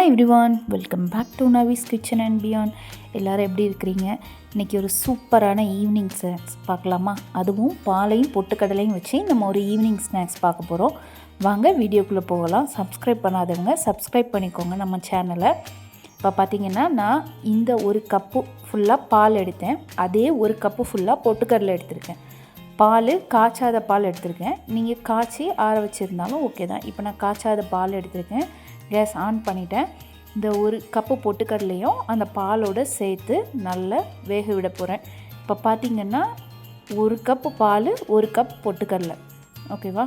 Hi everyone, welcome back to Navi's kitchen and beyond. எல்லோரும் எப்படி இருக்கிறீங்க? இன்றைக்கி ஒரு சூப்பரான ஈவினிங் ஸ்நாக்ஸ் பார்க்கலாமா? அதுவும் பாலையும் பொட்டுக்கடலையும் வச்சு நம்ம ஒரு ஈவினிங் ஸ்நாக்ஸ் பார்க்க போகிறோம். வாங்க வீடியோக்குள்ளே போகலாம். சப்ஸ்கிரைப் பண்ணாதவங்க சப்ஸ்கிரைப் பண்ணிக்கோங்க நம்ம சேனலை. இப்போ பார்த்திங்கன்னா நான் இந்த ஒரு கப்பு ஃபுல்லாக பால் எடுத்தேன். அதே ஒரு கப்பு ஃபுல்லாக பொட்டுக்கடலை எடுத்திருக்கேன். பால் காய்ச்சாத பால் எடுத்திருக்கேன். நீங்கள் காய்ச்சி ஆற வச்சுருந்தாலும் ஓகே தான். இப்போ நான் காய்ச்சாத பால் எடுத்திருக்கேன். கேஸ் ஆன் பண்ணிட்டேன். இந்த ஒரு கப்பு பொட்டுக்கடலையும் அந்த பாலோடு சேர்த்து நல்லா வேக விட போகிறேன். இப்போ பார்த்திங்கன்னா ஒரு கப்பு பால், ஒரு கப் பொட்டுக்கடலை. ஓகேவா?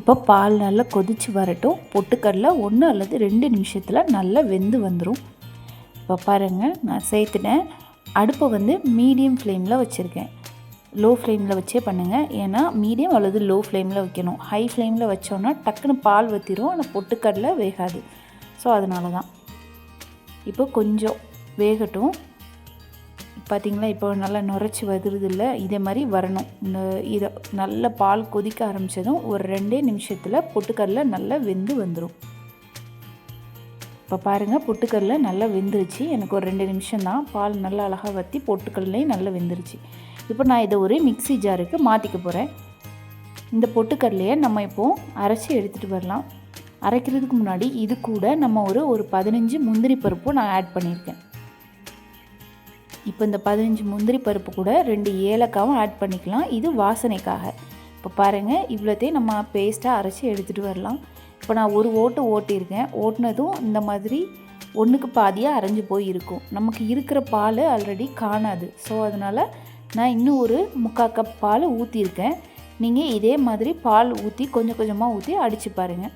இப்போ பால் நல்லா கொதித்து வரட்டும். பொட்டுக்கடலை 1 அல்லது 2 நிமிஷத்தில் நல்லா வெந்து வந்துடும். இப்போ பாருங்கள், நான் சேர்த்துட்டேன். அடுப்பை வந்து மீடியம் ஃப்ளேமில் வச்சுருக்கேன். லோ ஃப்ளேமில் வச்சே பண்ணுங்கள். ஏன்னா மீடியம் அல்லது லோ ஃப்ளேமில் வைக்கணும். ஹை ஃப்ளேமில் வச்சோன்னா டக்குன்னு பால் வற்றிடும், ஆனால் பொட்டுக்கடலை வேகாது. ஸோ அதனால தான். இப்போ கொஞ்சம் வேகட்டும். பார்த்திங்களா, இப்போ நல்லா நுரைச்சி வருது இல்லை? இதே மாதிரி வரணும். இதை நல்ல பால் கொதிக்க ஆரம்பித்ததும் ஒரு 2 நிமிஷத்தில் பொட்டுக்கடலை நல்லா வெந்து வந்துடும். இப்போ பாருங்கள், பொட்டுக்கடலை நல்லா வெந்துருச்சு. எனக்கு ஒரு 2 நிமிஷம் தான். பால் நல்லா அழகாக வற்றி பொட்டுக்கடலையும் நல்லா வெந்துருச்சு. இப்போ நான் இதை ஒரு மிக்ஸி ஜாருக்கு மாற்றிக்க போகிறேன். இந்த பொட்டுக்கடலையை நம்ம இப்போது அரைச்சி எடுத்துகிட்டு வரலாம். அரைக்கிறதுக்கு முன்னாடி இது கூட நம்ம ஒரு 15 முந்திரி பருப்பும் நான் ஆட் பண்ணியிருக்கேன். இப்போ இந்த 15 முந்திரி பருப்பு கூட 2 ஏலக்காவும் ஆட் பண்ணிக்கலாம். இது வாசனைக்காக. இப்போ பாருங்கள், இவ்வளோத்தையும் நம்ம பேஸ்ட்டாக அரைச்சி எடுத்துகிட்டு வரலாம். இப்போ நான் ஒரு ஓட்டியிருக்கேன். ஓட்டினதும் இந்த மாதிரி ஒன்றுக்கு பாதியாக அரைஞ்சி போய் இருக்கும். நமக்கு இருக்கிற பால் ஆல்ரெடி காணாது. ஸோ அதனால் நான் இன்னும் ஒரு 3/4 கப் பால் ஊற்றியிருக்கேன். நீங்கள் இதே மாதிரி பால் ஊற்றி கொஞ்சம் கொஞ்சமாக ஊற்றி அடித்து பாருங்கள்.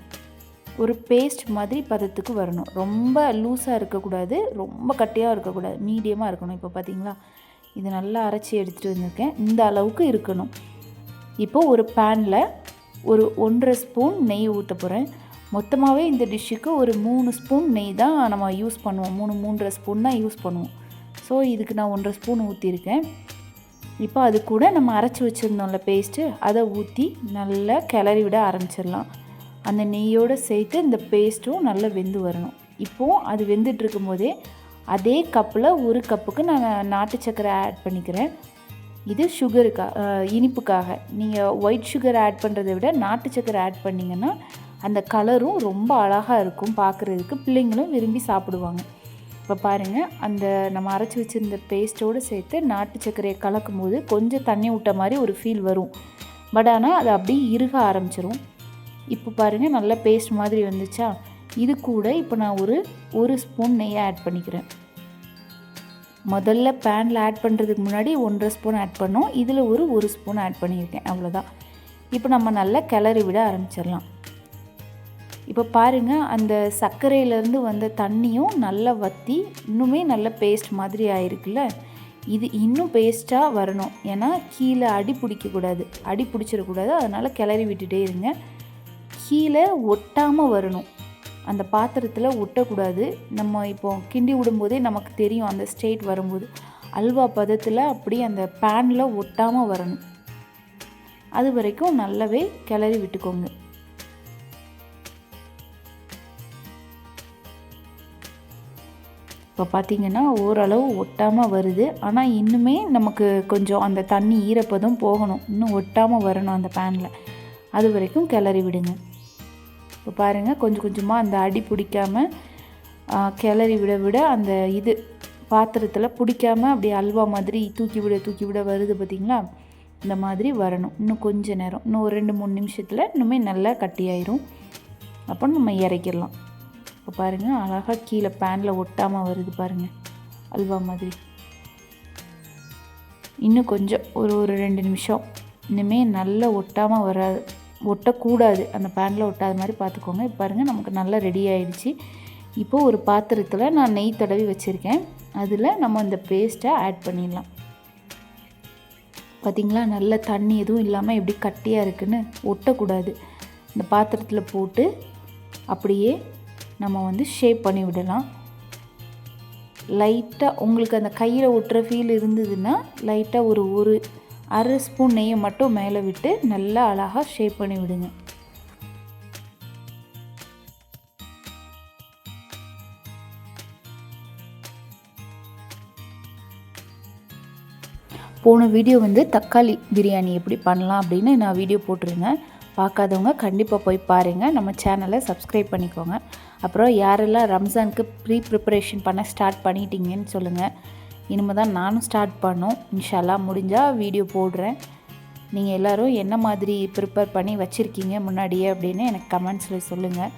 ஒரு பேஸ்ட் மாதிரி பதத்துக்கு வரணும். ரொம்ப லூஸாக இருக்கக்கூடாது, ரொம்ப கட்டியாக இருக்கக்கூடாது, மீடியமாக இருக்கணும். இப்போ பார்த்திங்களா, இது நல்லா அரைச்சி எடுத்துகிட்டு வந்திருக்கேன். இந்த அளவுக்கு இருக்கணும். இப்போது ஒரு பேனில் ஒரு 1.5 ஸ்பூன் நெய் ஊற்ற போகிறேன். மொத்தமாகவே இந்த டிஷ்ஷுக்கு ஒரு 3 ஸ்பூன் நெய் தான் நம்ம யூஸ் பண்ணுவோம். 3-3.5 ஸ்பூன் தான் யூஸ் பண்ணுவோம். ஸோ இதுக்கு நான் 1.5 ஸ்பூன் ஊற்றிருக்கேன். இப்போ அது கூட நம்ம அரைச்சி வச்சுருந்தோம்ல பேஸ்ட்டு, அதை ஊற்றி நல்லா கிளறி விட ஆரம்பிச்சிடலாம். அந்த நெய்யோடு சேர்த்து இந்த பேஸ்ட்டும் நல்லா வெந்து வரணும். இப்போது அது வெந்துட்டுருக்கும் போதே அதே கப்பில் ஒரு கப்புக்கு நான் நாட்டு சர்க்கரை ஆட் பண்ணிக்கிறேன். இது இனிப்புக்காக. நீங்கள் ஒயிட் சுகர் ஆட் பண்ணுறதை விட நாட்டு சர்க்கரை ஆட் பண்ணிங்கன்னா அந்த கலரும் ரொம்ப அழகாக இருக்கும் பார்க்குறதுக்கு. பிள்ளைங்களும் விரும்பி சாப்பிடுவாங்க. இப்போ பாருங்கள், அந்த நம்ம அரைச்சி வச்சுருந்த பேஸ்ட்டோடு சேர்த்து நாட்டு சர்க்கரையை கலக்கும் போது கொஞ்சம் தண்ணி விட்ட மாதிரி ஒரு ஃபீல் வரும். பட் ஆனால் அது அப்படியே இறுக ஆரம்பிச்சிரும். இப்போ பாருங்கள், நல்ல பேஸ்ட் மாதிரி வந்துச்சா? இது கூட இப்போ நான் ஒரு ஸ்பூன் நெய்யை ஆட் பண்ணிக்கிறேன். முதல்ல பேனில் ஆட் பண்ணுறதுக்கு முன்னாடி 1.5 ஸ்பூன் ஆட் பண்ணோம். இதில் ஒரு ஸ்பூன் ஆட் பண்ணியிருக்கேன். அவ்வளோதான். இப்போ நம்ம நல்லா கிளறி விட ஆரம்பிச்சிடலாம். இப்போ பாருங்கள், அந்த சர்க்கரையிலேருந்து வந்த தண்ணியும் நல்லா வற்றி இன்னுமே நல்ல பேஸ்ட் மாதிரி ஆயிருக்குல்ல? இது இன்னும் பேஸ்ட்டாக வரணும். ஏன்னா கீழே அடி பிடிக்கக்கூடாது, அடி பிடிச்சிடக்கூடாது. அதனால் கிளறி விட்டுட்டே இருங்க. கீழே ஒட்டாமல் வரணும். அந்த பாத்திரத்தில் ஒட்டக்கூடாது. நம்ம இப்போ கிண்டி விடும்போதே நமக்கு தெரியும் அந்த ஸ்டேட் வரும்போது. அல்வா பதத்தில் அப்படியே அந்த பேனில் ஒட்டாமல் வரணும். அது வரைக்கும் நல்லாவே கிளறி விட்டுக்கோங்க. இப்போ பார்த்திங்கன்னா ஓரளவு ஒட்டாமல் வருது. ஆனால் இன்னுமே நமக்கு கொஞ்சம் அந்த தண்ணி ஈரப்பதம் போகணும். இன்னும் ஒட்டாமல் வரணும் அந்த பேனில். அது வரைக்கும் கிளறி விடுங்க. இப்போ பாருங்கள், கொஞ்சம் கொஞ்சமாக அந்த அடி பிடிக்காமல் கிளறி விட அந்த இது பாத்திரத்தில் பிடிக்காமல் அப்படியே அல்வா மாதிரி தூக்கி விட வருது பார்த்திங்களா? இந்த மாதிரி வரணும். இன்னும் கொஞ்சம் நேரம், இன்னும் ஒரு 2-3 நிமிஷத்தில் இன்னுமே நல்லா கட்டியாயிரும். அப்போ நம்ம இறக்கிடலாம். இப்போ பாருங்கள், அழகாக கீழே பேனில் ஒட்டாமல் வருது பாருங்கள், அல்வா மாதிரி. இன்னும் கொஞ்சம் ஒரு 2 நிமிஷம் இன்னுமே நல்லா ஒட்டாமல் வராது, ஒட்டக்கூடாது. அந்த பேனில் ஒட்டாத மாதிரி பார்த்துக்கோங்க. இப்போ பாருங்கள், நமக்கு நல்லா ரெடி ஆகிடுச்சு. இப்போது ஒரு பாத்திரத்தில் நான் நெய் தடவி வச்சுருக்கேன். அதில் நம்ம இந்த பேஸ்ட்டை ஆட் பண்ணிடலாம். பார்த்திங்களா, நல்ல தண்ணி எதுவும் இல்லாமல் எப்படி கட்டியாக இருக்குன்னு, ஒட்டக்கூடாது. இந்த பாத்திரத்தில் போட்டு அப்படியே நம்ம ஷேப் பண்ணி விடலாம். லைட்டாக உங்களுக்கு அந்த கையில் ஒட்டுற ஃபீல் இருந்ததுன்னா லைட்டாக ஒரு 1/2 ஸ்பூன் நெய்யை மட்டும் மேலே விட்டு நல்லா அழகாக ஷேப் பண்ணி விடுங்க. போன வீடியோ வந்து தக்காளி பிரியாணி எப்படி பண்ணலாம் அப்படின்னு நான் வீடியோ போட்டிருந்தேன். பார்க்காதவங்க கண்டிப்பாக போய் பாருங்கள். நம்ம சேனலை சப்ஸ்கிரைப் பண்ணிக்கோங்க. அப்புறம் யாரெல்லாம் ரம்ஜானுக்கு ப்ரிப்பரேஷன் பண்ண ஸ்டார்ட் பண்ணிட்டீங்கன்னு சொல்லுங்கள். இனிமேல் தான் நானும் ஸ்டார்ட் பண்ணோம். இன்ஷா அல்லாஹ் முடிஞ்சால் வீடியோ போடுறேன். நீங்கள் எல்லோரும் என்ன மாதிரி ப்ரிப்பேர் பண்ணி வச்சுருக்கீங்க முன்னாடியே அப்படின்னு எனக்கு கமெண்ட்ஸில் சொல்லுங்கள்.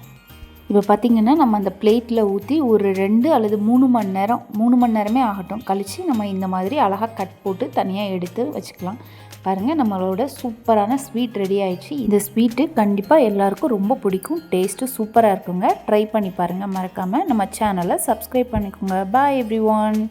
இப்போ பார்த்திங்கன்னா நம்ம அந்த பிளேட்டில் ஊற்றி ஒரு 2 அல்லது 3 மணி நேரமே ஆகட்டும் கழித்து நம்ம இந்த மாதிரி அழகாக கட் போட்டு தனியாக எடுத்து வச்சுக்கலாம். பாருங்கள், நம்மளோட சூப்பரான ஸ்வீட் ரெடி ஆயிடுச்சு. இந்த ஸ்வீட்டு கண்டிப்பாக எல்லாருக்கும் ரொம்ப பிடிக்கும். டேஸ்ட்டு சூப்பராக இருக்குங்க. ட்ரை பண்ணி பாருங்கள். மறக்காமல் நம்ம சேனலை சப்ஸ்கிரைப் பண்ணிக்கோங்க. பாய் எவ்ரிவான்.